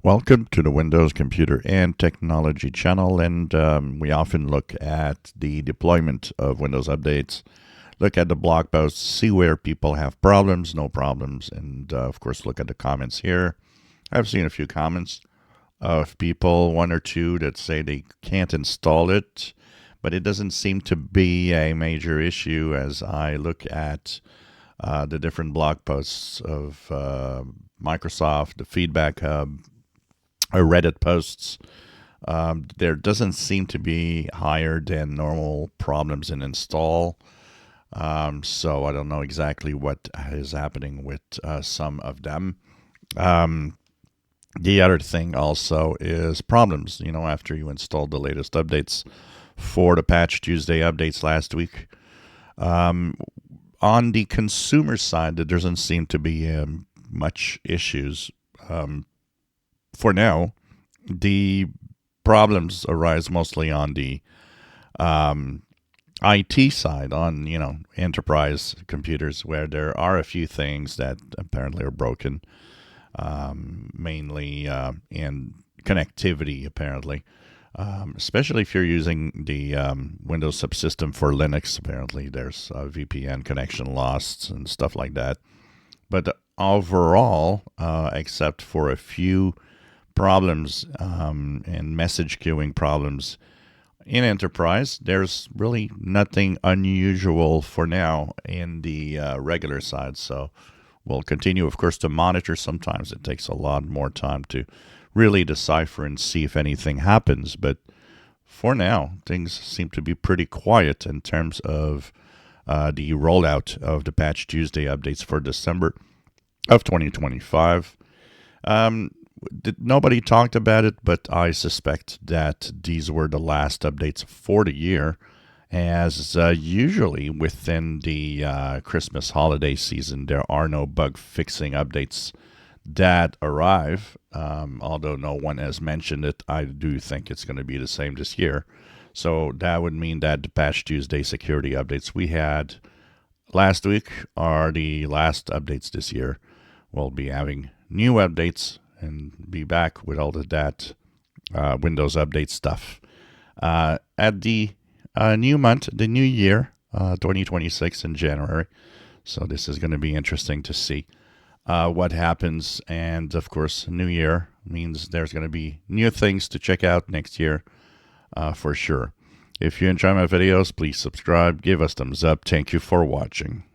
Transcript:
Welcome to the Windows Computer and Technology channel, and we often look at the deployment of Windows updates, look at the blog posts, see where people have problems, no problems, and of course look at the comments here. I've seen a few comments of people, one or two, that say they can't install it, but it doesn't seem to be a major issue as I look at the different blog posts of Microsoft, the Feedback Hub, Reddit posts. There doesn't seem to be higher than normal problems in install. So I don't know exactly what is happening with some of them. The other thing also is problems, after you installed the latest updates for the Patch Tuesday updates last week. On the consumer side, there doesn't seem to be much issues. For now, the problems arise mostly on the IT side, on enterprise computers, where there are a few things that apparently are broken, mainly in connectivity, apparently. Especially if you're using the Windows subsystem for Linux, apparently there's VPN connection loss and stuff like that. But overall, except for a few problems and message queuing problems in enterprise, there's really nothing unusual for now in the regular side. So we'll continue, of course, to monitor. Sometimes it takes a lot more time to really decipher and see if anything happens. But for now, things seem to be pretty quiet in terms of the rollout of the Patch Tuesday updates for December of 2025. Nobody talked about it, but I suspect that these were the last updates for the year, as usually within the Christmas holiday season, there are no bug fixing updates that arrive. Although no one has mentioned it, I do think it's going to be the same this year. So that would mean that the Patch Tuesday security updates we had last week are the last updates this year. We'll be having new updates and be back with all of that Windows Update stuff. At the new month, the new year, 2026 in January. So this is going to be interesting to see what happens. And of course, new year means there's going to be new things to check out next year for sure. If you enjoy my videos, please subscribe, give us thumbs up. Thank you for watching.